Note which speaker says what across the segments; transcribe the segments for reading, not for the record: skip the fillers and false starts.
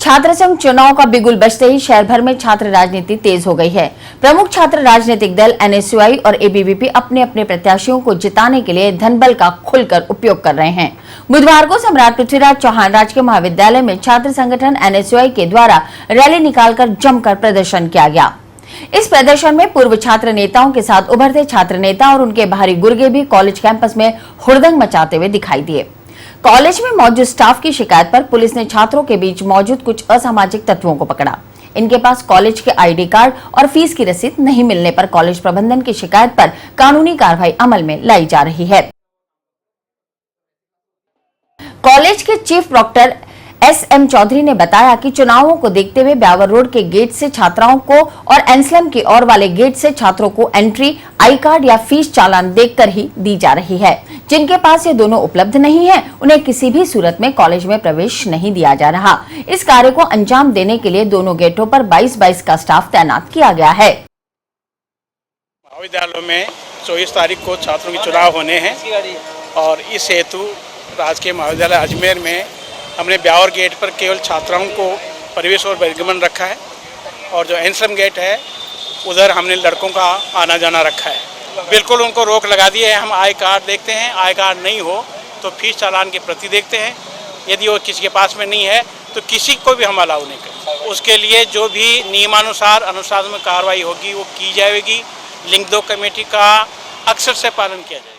Speaker 1: छात्र संघ चुनाव का बिगुल बजते ही शहर भर में छात्र राजनीति तेज हो गई है। प्रमुख छात्र राजनीतिक दल एनएसयूआई और एबीवीपी अपने अपने प्रत्याशियों को जिताने के लिए धनबल का खुलकर उपयोग कर रहे हैं। बुधवार को सम्राट पृथ्वीराज चौहान राजकीय महाविद्यालय में छात्र संगठन एनएसयूआई के द्वारा रैली निकालकर जमकर प्रदर्शन किया गया। इस प्रदर्शन में पूर्व छात्र नेताओं के साथ उभरते छात्र नेता और उनके बाहरी गुर्गे भी कॉलेज कैंपस में हुड़दंग मचाते हुए दिखाई दिए। कॉलेज में मौजूद स्टाफ की शिकायत पर पुलिस ने छात्रों के बीच मौजूद कुछ असामाजिक तत्वों को पकड़ा। इनके पास कॉलेज के आईडी कार्ड और फीस की रसीद नहीं मिलने पर कॉलेज प्रबंधन की शिकायत पर कानूनी कार्रवाई अमल में लाई जा रही है। कॉलेज के चीफ प्रॉक्टर एसएम चौधरी ने बताया कि चुनावों को देखते हुए ब्यावर रोड के गेट से छात्राओं को और एनस्लम की ओर वाले गेट से छात्रों को एंट्री, आई कार्ड या फीस चालान देखकर ही दी जा रही है। जिनके पास ये दोनों उपलब्ध नहीं है, उन्हें किसी भी सूरत में कॉलेज में प्रवेश नहीं दिया जा रहा। इस कार्य को अंजाम देने के लिए दोनों गेटों पर 22-22 का स्टाफ तैनात किया गया है।
Speaker 2: महाविद्यालयों में 24 तारीख को छात्रों के चुनाव होने हैं और इस हेतु राजकीय महाविद्यालय अजमेर में हमने ब्यावर गेट पर केवल छात्राओं को प्रवेश और बहिर्गमन रखा है और जो एनस्लम गेट है उधर हमने लड़कों का आना जाना रखा है। बिल्कुल उनको रोक लगा दी है। हम आई कार्ड देखते हैं, आई कार्ड नहीं हो तो फीस चालान की प्रति देखते हैं। यदि वो किसी के पास में नहीं है तो किसी को भी हम अलाउ नहीं करें। उसके लिए जो भी नियमानुसार अनुशासन में कार्रवाई होगी वो की जाएगी। लिंक 2 कमेटी का अक्सर से पालन किया जाएगा।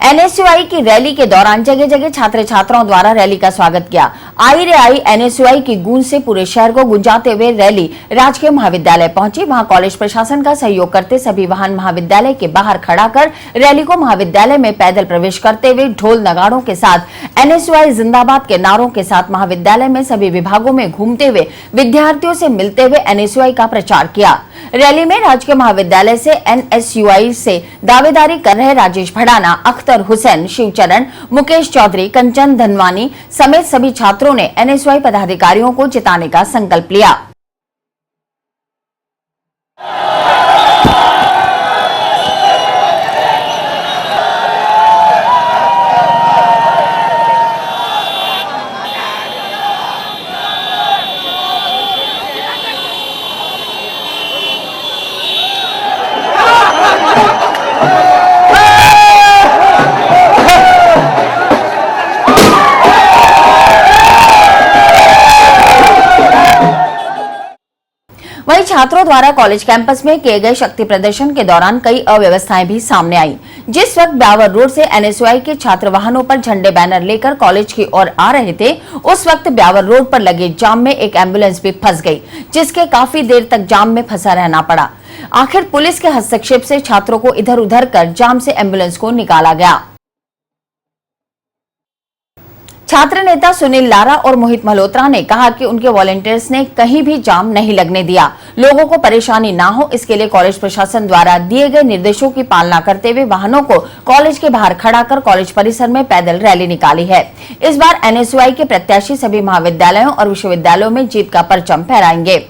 Speaker 1: एनएसयूआई की रैली के दौरान जगह जगह छात्र छात्राओं द्वारा रैली का स्वागत किया। आई रे आई एनएसयूआई की गूंज से पूरे शहर को गुंजाते हुए रैली राजकीय महाविद्यालय पहुंची। वहां कॉलेज प्रशासन का सहयोग करते सभी वाहन महाविद्यालय के बाहर खड़ा कर रैली को महाविद्यालय में पैदल प्रवेश करते हुए ढोल नगाड़ों के साथ एनएसयूआई जिंदाबाद के नारों के साथ महाविद्यालय में सभी विभागों में घूमते हुए विद्यार्थियों से मिलते हुए एनएसयूआई का प्रचार किया। रैली में राजकीय महाविद्यालय से एनएसयूआई से दावेदारी कर रहे राजेश भड़ाना, अख्तर हुसैन, शिवचरण, मुकेश चौधरी, कंचन धनवानी समेत सभी छात्रों ने एनएसयूआई पदाधिकारियों को जिताने का संकल्प लिया। वहीं छात्रों द्वारा कॉलेज कैंपस में किए गए शक्ति प्रदर्शन के दौरान कई अव्यवस्थाएं भी सामने आई। जिस वक्त ब्यावर रोड से एनएसयूआई के छात्र वाहनों पर झंडे बैनर लेकर कॉलेज की ओर आ रहे थे, उस वक्त ब्यावर रोड पर लगे जाम में एक एम्बुलेंस भी फंस गई, जिसके काफी देर तक जाम में फंसा रहना पड़ा। आखिर पुलिस के हस्तक्षेप से छात्रों को इधर उधर कर जाम से एम्बुलेंस को निकाला गया। छात्र नेता सुनील लारा और मोहित मल्होत्रा ने कहा कि उनके वॉलंटियर्स ने कहीं भी जाम नहीं लगने दिया। लोगों को परेशानी ना हो इसके लिए कॉलेज प्रशासन द्वारा दिए गए निर्देशों की पालना करते हुए वाहनों को कॉलेज के बाहर खड़ा कर कॉलेज परिसर में पैदल रैली निकाली है। इस बार एनएसयूआई के प्रत्याशी सभी महाविद्यालयों और विश्वविद्यालयों में जीत का परचम फहराएंगे।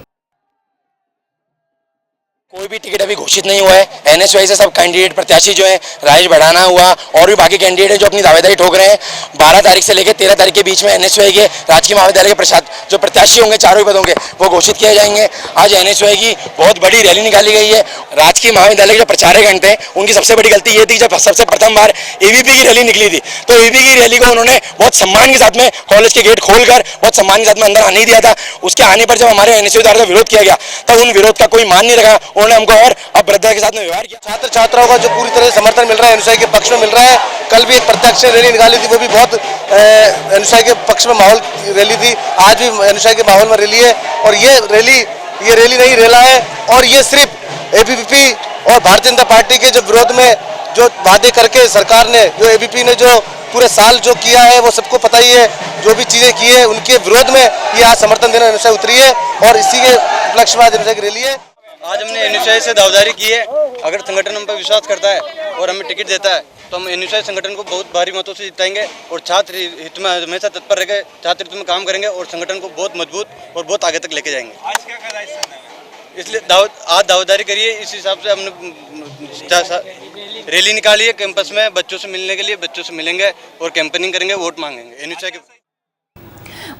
Speaker 3: कोई भी टिकट अभी घोषित नहीं हुआ है। एनएसयूआई से सब कैंडिडेट प्रत्याशी जो है, राजेश भड़ाना हुआ और भी बाकी कैंडिडेट है जो अपनी दावेदारी ठोक रहे हैं। 12 तारीख से लेकर 13 तारीख के बीच में एनएसयूआई के राजकीय महाविद्यालय के जो प्रत्याशी होंगे चारों पदों के वो घोषित किए जाएंगे। आज एनएसयूआई की बहुत बड़ी रैली निकाली गई है। राजकीय महाविद्यालय के जो प्रचारक थे उनकी सबसे बड़ी गलती ये थी, जब सबसे प्रथम बार एबीपी की रैली निकली थी तो एबीपी की रैली को उन्होंने बहुत सम्मान के साथ में कॉलेज के गेट खोलकर बहुत सम्मान के साथ में अंदर आने ही दिया था। उसके आने पर जब हमारे एनएसयूआई द्वारा विरोध किया गया तब उन विरोध का कोई मान नहीं रखा। उन्होंने हमको और अपराधियों के साथ में व्यवहार किया। छात्र छात्राओं का जो पूरी तरह समर्थन मिल रहा है एनएसयूआई के पक्ष में मिल रहा है। कल भी एक प्रत्यक्ष रैली निकाली थी, वो भी बहुत एनएसयूआई के पक्ष में माहौल रैली थी। आज भी एनएसयूआई के माहौल में रैली है और ये रैली नहीं रेला है और ये सिर्फ एबीवीपी और भारतीय जनता पार्टी के जो विरोध में जो वादे करके सरकार ने जो एबीवीपी ने जो पूरे साल जो किया है वो सबको पता ही है। जो भी चीजें की है उनके विरोध में ये आज समर्थन देना एनएसयूआई उतरी है और इसी के उपलक्ष्य में आज एनएसयूआई की रैली है।
Speaker 4: आज हमने एनएसयूआई से दावेदारी की है। अगर संगठन हम पर विश्वास करता है और हमें टिकट देता है तो हम एनएसयूआई संगठन को बहुत भारी मतों से जिताएंगे और छात्र हित में हमेशा तत्पर रहकर छात्र हित में काम करेंगे और संगठन को बहुत मजबूत और बहुत आगे तक लेके जाएंगे।
Speaker 2: आज क्या करा
Speaker 4: इसलिए आज दावेदारी करिए। इस हिसाब से हमने रैली निकाली है कैंपस में बच्चों से मिलने के लिए। बच्चों से मिलेंगे और कैंपेनिंग करेंगे, वोट मांगेंगे एनएसयूआई के।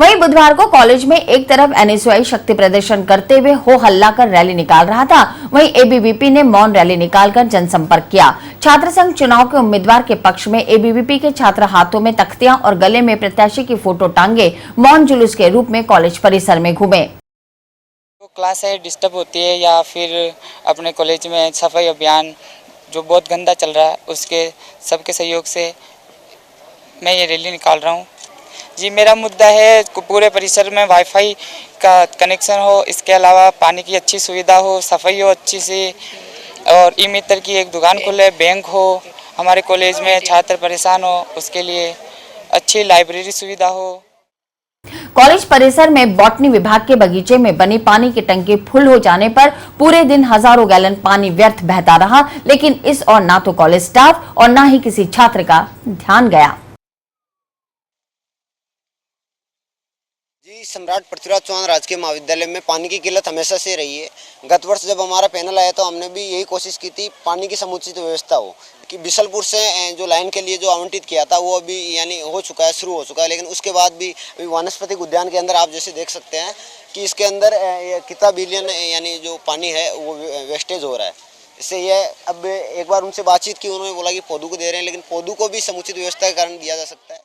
Speaker 1: वहीं बुधवार को कॉलेज में एक तरफ एनएसयूआई शक्ति प्रदर्शन करते हुए हो हल्ला कर रैली निकाल रहा था, वहीं एबीवीपी ने मौन रैली निकालकर जनसंपर्क किया। छात्र संघ चुनाव के उम्मीदवार के पक्ष में एबीवीपी के छात्र हाथों में तख्तियां और गले में प्रत्याशी की फोटो टांगे मौन जुलूस के रूप में कॉलेज परिसर में घूमे।
Speaker 5: क्लास है डिस्टर्ब होती है या फिर अपने कॉलेज में सफाई अभियान जो बहुत गंदा चल रहा है, उसके सबके सहयोग से मैं ये रैली निकाल रहा हूँ। जी, मेरा मुद्दा है पूरे परिसर में वाईफाई का कनेक्शन हो, इसके अलावा पानी की अच्छी सुविधा हो, सफाई हो अच्छी सी, और ई मित्र की एक दुकान खुले, बैंक हो, हमारे कॉलेज में छात्र परेशान हो उसके लिए अच्छी लाइब्रेरी सुविधा हो।
Speaker 1: कॉलेज परिसर में बॉटनी विभाग के बगीचे में बनी पानी की टंकी फुल हो जाने पर पूरे दिन हजारों गैलन पानी व्यर्थ बहता रहा, लेकिन इस और ना तो कॉलेज स्टाफ और ना ही किसी छात्र का ध्यान गया।
Speaker 6: जी, सम्राट पृथ्वीराज चौहान राजकीय महाविद्यालय में पानी की किल्लत हमेशा से रही है। गत वर्ष जब हमारा पैनल आया तो हमने भी यही कोशिश की थी पानी की समुचित व्यवस्था हो, कि बिशलपुर से जो लाइन के लिए जो आवंटित किया था वो अभी यानी हो चुका है, शुरू हो चुका है, लेकिन उसके बाद भी अभी वानस्पतिक उद्यान के अंदर आप जैसे देख सकते हैं कि इसके अंदर कितना बिलियन यानी जो पानी है वो वेस्टेज हो रहा है। इससे ये अब एक बार उनसे बातचीत की, उन्होंने बोला कि पौधों को दे रहे हैं, लेकिन पौधों को भी समुचित व्यवस्था के कारण दिया जा सकता है।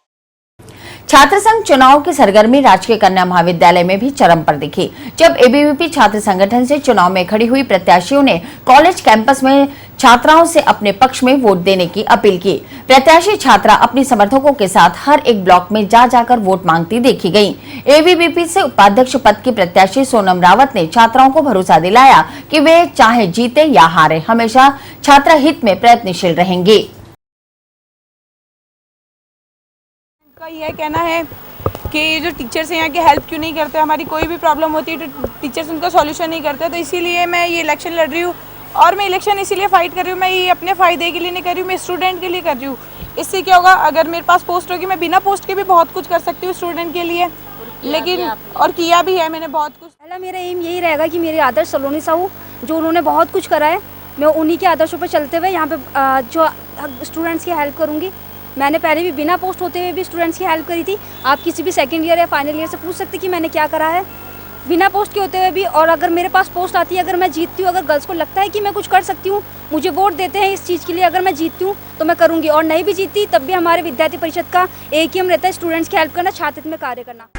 Speaker 1: छात्र संघ चुनाव की सरगर्मी राजकीय कन्या महाविद्यालय में भी चरम पर दिखी, जब एबीवीपी छात्र संगठन से चुनाव में खड़ी हुई प्रत्याशियों ने कॉलेज कैंपस में छात्राओं से अपने पक्ष में वोट देने की अपील की। प्रत्याशी छात्रा अपनी समर्थकों के साथ हर एक ब्लॉक में जा जाकर वोट मांगती देखी गयी। एबीवीपी से उपाध्यक्ष पद की प्रत्याशी सोनम रावत ने छात्राओं को भरोसा दिलाया कि वे चाहे जीते या हारे हमेशा छात्र हित में प्रयत्नशील रहेंगे।
Speaker 7: का यह कहना है कि जो टीचर्स हैं यहाँ के हेल्प क्यों नहीं करते, हमारी कोई भी प्रॉब्लम होती है तो टीचर्स उनका सॉल्यूशन नहीं करते, तो इसीलिए मैं ये इलेक्शन लड़ रही हूँ। और मैं इलेक्शन इसीलिए फाइट कर रही हूँ, मैं ये अपने फ़ायदे के लिए नहीं कर रही हूँ, मैं स्टूडेंट के लिए कर रही हूँ। इससे क्या होगा, अगर मेरे पास पोस्ट होगी मैं बिना पोस्ट के भी बहुत कुछ कर सकती हूँ स्टूडेंट के लिए, लेकिन और किया भी है मैंने बहुत कुछ।
Speaker 8: पहला मेरा एम यही रहेगा कि मेरे आदर्श सलोनी साहू जो उन्होंने बहुत कुछ करा है, मैं उन्हीं के आदर्शों पर चलते हुए यहाँ पे जो स्टूडेंट्स की हेल्प करूँगी। मैंने पहले भी बिना पोस्ट होते हुए भी स्टूडेंट्स की हेल्प करी थी। आप किसी भी सेकंड ईयर या फाइनल ईयर से पूछ सकते कि मैंने क्या करा है बिना पोस्ट के होते हुए भी। और अगर मेरे पास पोस्ट आती है, अगर मैं जीतती हूँ, अगर गर्ल्स को लगता है कि मैं कुछ कर सकती हूँ, मुझे वोट देते हैं इस चीज़ के लिए, अगर मैं जीतती हूँ तो मैं करूँगी, और नहीं भी जीतती तब भी हमारे विद्यार्थी परिषद का एक ही हम रहता है, स्टूडेंट्स की हेल्प करना, छात्र हित में कार्य करना।